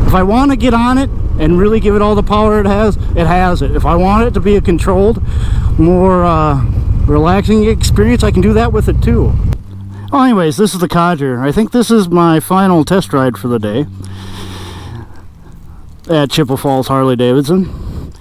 If I want to get on it and really give it all the power it has it. If I want it to be a controlled, more relaxing experience, I can do that with it too. Well, anyways, this is the Codger. I think this is my final test ride for the day at Chippewa Falls Harley-Davidson.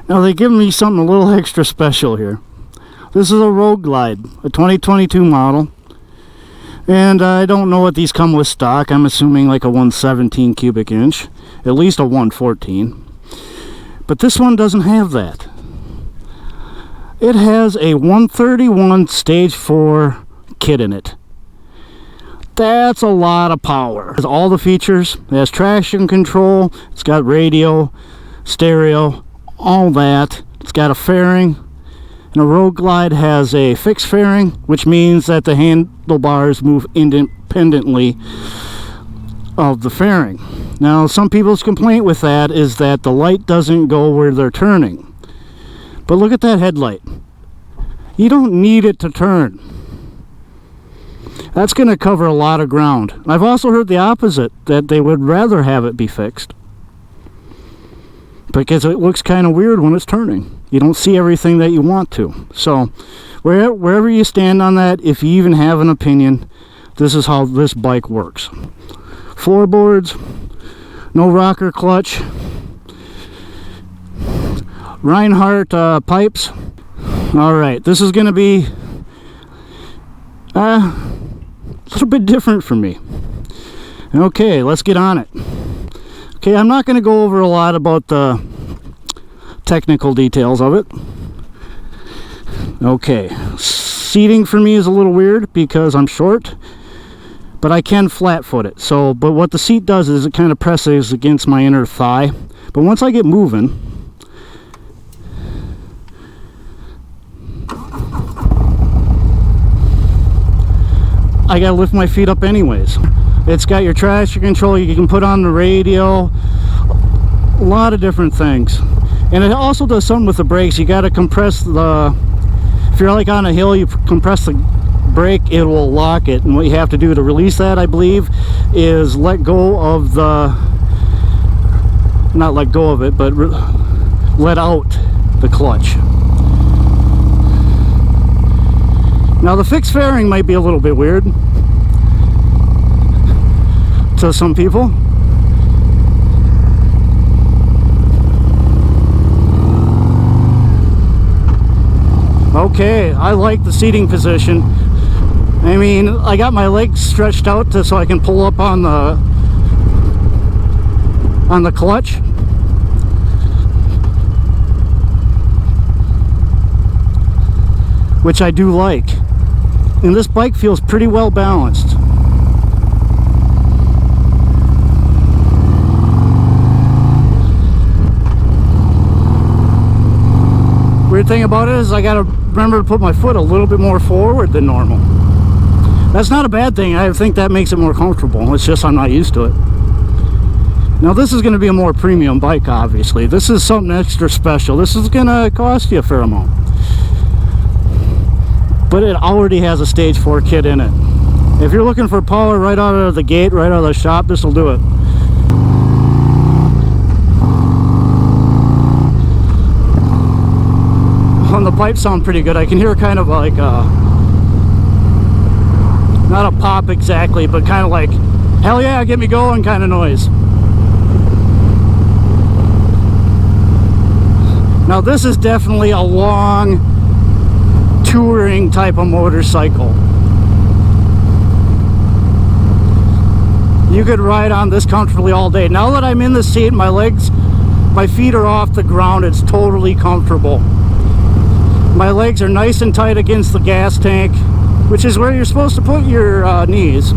Now they give me something a little extra special here. This is a Road Glide, a 2022 model. And I don't know what these come with stock. I'm assuming like a 117 cubic inch, at least a 114. But this one doesn't have that. It has a 131 stage 4 kit in it. That's a lot of power. It has all the features. It has traction control. It's got radio, stereo, all that. It's got a fairing. And a Road Glide has a fixed fairing, which means that the handlebars move independently of the fairing. Now, some people's complaint with that is that the light doesn't go where they're turning. But look at that headlight. You don't need it to turn. That's going to cover a lot of ground. I've also heard the opposite, that they would rather have it be fixed, because it looks kind of weird when it's turning. You don't see everything that you want to. So wherever you stand on that, if you even have an opinion, this is how this bike works. Floorboards, no rocker clutch, Reinhardt pipes. All right, this is going to be a little bit different for me. Okay, let's get on it. Okay, I'm not going to go over a lot about the technical details of it. Okay, seating for me is a little weird because I'm short, but I can flat foot it. So, but what the seat does is it kind of presses against my inner thigh. But once I get moving, I gotta lift my feet up anyways. It's got your traction control, you can put on the radio, a lot of different things. And it also does something with the brakes. You got to compress the, if you're like on a hill, you compress the brake, it will lock it. And what you have to do to release that, I believe, is let go of the, not let go of it, but let out the clutch. Now the fixed fairing might be a little bit weird to some people. Okay, I like the seating position. I mean, I got my legs stretched out so I can pull up on the clutch. Which I do like. And this bike feels pretty well balanced. Weird thing about it is I gotta remember to put my foot a little bit more forward than normal. That's not a bad thing. I think that makes it more comfortable. It's just I'm not used to it. Now this is going to be a more premium bike, obviously. This is something extra special. This is going to cost you a fair amount. But it already has a stage 4 kit in it. If you're looking for power right out of the gate, right out of the shop, this will do it. And the pipes sound pretty good. I can hear kind of like not a pop exactly, but kind of like hell yeah, get me going kind of noise. Now this is definitely a long touring type of motorcycle. You could ride on this comfortably all day. Now that I'm in the seat, my feet are off the ground, it's totally comfortable. My legs are nice and tight against the gas tank, which is where you're supposed to put your knees.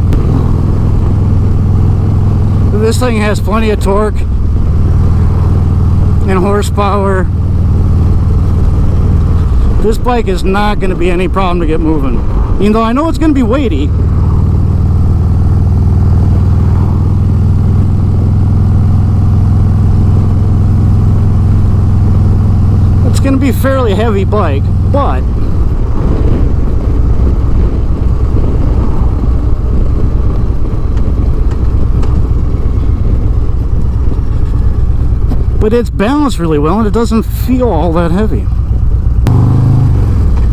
This thing has plenty of torque and horsepower. This bike is not going to be any problem to get moving. Even though I know it's going to be weighty. It's going to be a fairly heavy bike, but but it's balanced really well and it doesn't feel all that heavy.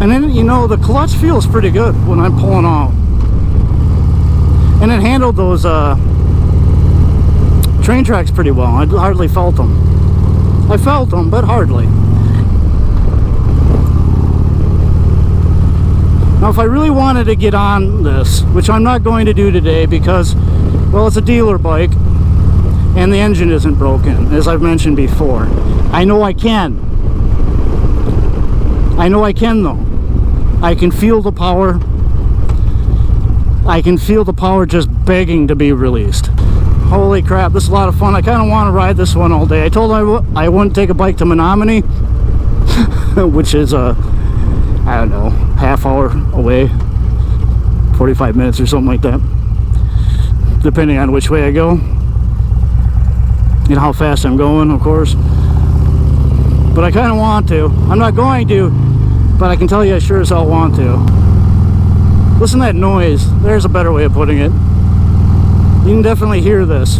And then, you know, the clutch feels pretty good when I'm pulling out. And it handled those train tracks pretty well. I hardly felt them. I felt them, but hardly. Now, if I really wanted to get on this, which I'm not going to do today because, well, it's a dealer bike and the engine isn't broken, as I've mentioned before. I know I can. I know I can, though. I can feel the power. I can feel the power just begging to be released. Holy crap, this is a lot of fun. I kind of want to ride this one all day. I told him I wouldn't take a bike to Menominee, which is I don't know, half hour away, 45 minutes or something like that, depending on which way I go and how fast I'm going, of course. But I kind of want to. I'm not going to, but I can tell you I sure as hell want to. Listen to that noise. There's a better way of putting it. You can definitely hear this,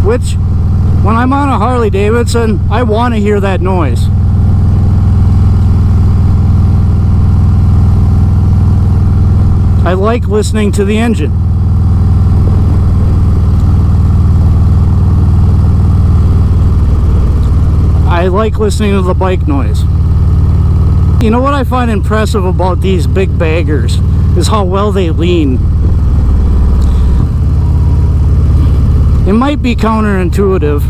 which when I'm on a Harley-Davidson, I want to hear that noise. I like listening to the engine. I like listening to the bike noise. You know what I find impressive about these big baggers is how well they lean. It might be counterintuitive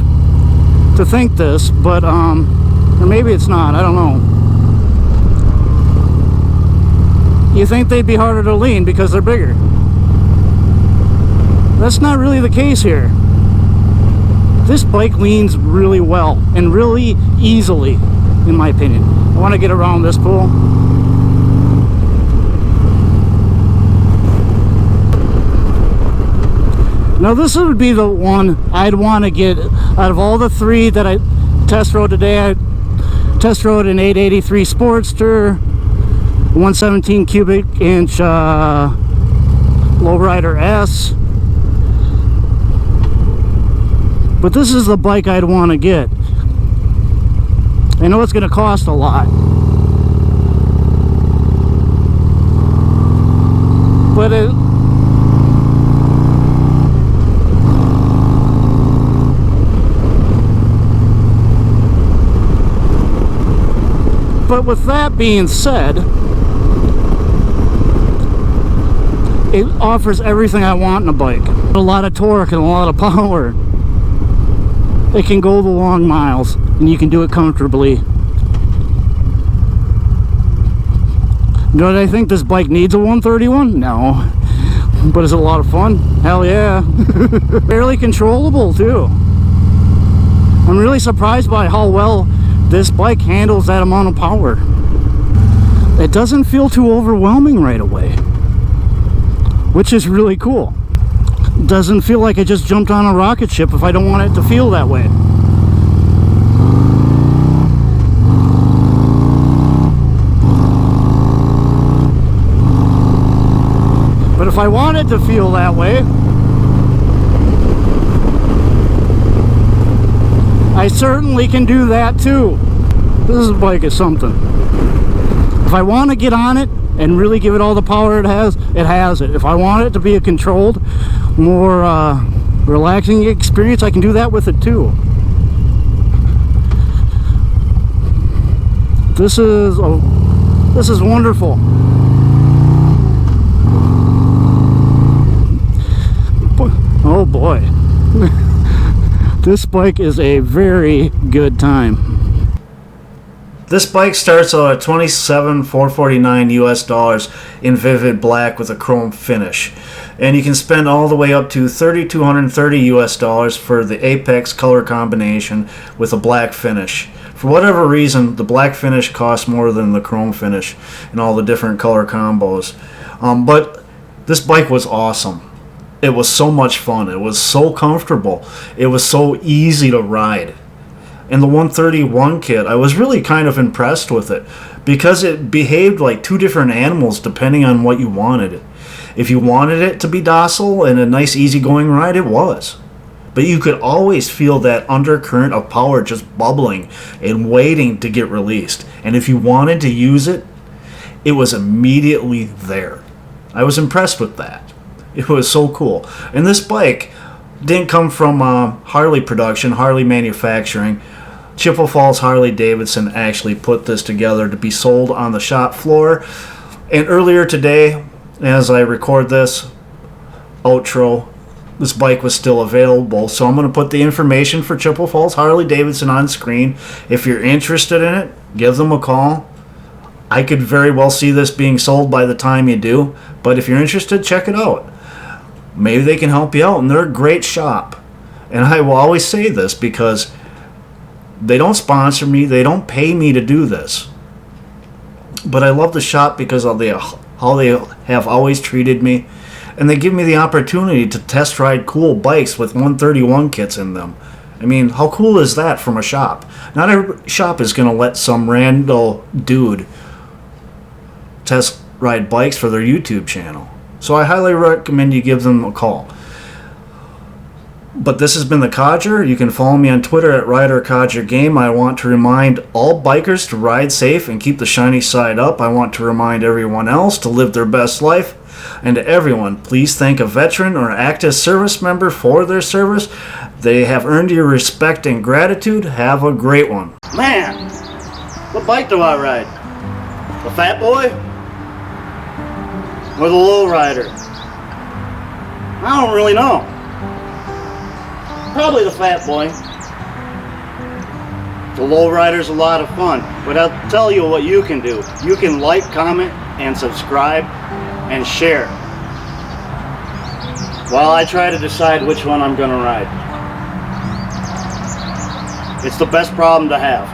to think this, but or maybe it's not, I don't know. You think they'd be harder to lean because they're bigger. That's not really the case here. This bike leans really well and really easily, in my opinion. I want to get around this pool. Now this would be the one I'd want to get out of all the three that I test rode today. I test rode an 883 Sportster, 117 cubic inch Lowrider S. But this is the bike I'd want to get. I know it's going to cost a lot, but with that being said, it offers everything I want in a bike. A lot of torque and a lot of power. It can go the long miles and you can do it comfortably. Do I think this bike needs a 131? No. But is it a lot of fun? Hell yeah. Fairly controllable too. I'm really surprised by how well this bike handles that amount of power. It doesn't feel too overwhelming right away, which is really cool. It doesn't feel like I just jumped on a rocket ship if I don't want it to feel that way. But if I want it to feel that way, I certainly can do that too. This bike is something. If I want to get on it and really give it all the power it has it. If I want it to be a controlled, more relaxing experience, I can do that with it too. This is wonderful. Oh boy. This bike is a very good time. This bike starts out at $27,449 US in vivid black with a chrome finish, and you can spend all the way up to $3,230 US for the Apex color combination with a black finish. For whatever reason, the black finish costs more than the chrome finish and all the different color combos. But this bike was awesome. It was so much fun. It was so comfortable. It was so easy to ride. And the 131 kit, I was really kind of impressed with it because it behaved like two different animals depending on what you wanted it. If you wanted it to be docile and a nice easygoing ride, it was. but you could always feel that undercurrent of power just bubbling and waiting to get released. And if you wanted to use it, it was immediately there. I was impressed with that. It was so cool. And this bike didn't come from Harley production, Harley manufacturing. Chippewa Falls Harley-Davidson actually put this together to be sold on the shop floor. And earlier today, as I record this outro, this bike was still available. So I'm going to put the information for Chippewa Falls Harley-Davidson on screen. If you're interested in it, give them a call. I could very well see this being sold by the time you do. But if you're interested, check it out. Maybe they can help you out. And they're a great shop. And I will always say this because they don't sponsor me. They don't pay me to do this. But I love the shop because of how they have always treated me. And they give me the opportunity to test ride cool bikes with 131 kits in them. I mean, how cool is that from a shop? Not every shop is going to let some random dude test ride bikes for their YouTube channel. So I highly recommend you give them a call. But this has been the Codger. You can follow me on Twitter at RiderCodgerGame. I want to remind all bikers to ride safe and keep the shiny side up. I want to remind everyone else to live their best life. And to everyone, please thank a veteran or active service member for their service. They have earned your respect and gratitude. Have a great one. Man, what bike do I ride? The Fat Boy? Or the Low Rider? I don't really know. Probably the Fat Boy. The Low Rider's a lot of fun, but I'll tell you what you can do. You can like, comment, and subscribe, and share, while I try to decide which one I'm gonna ride. It's the best problem to have.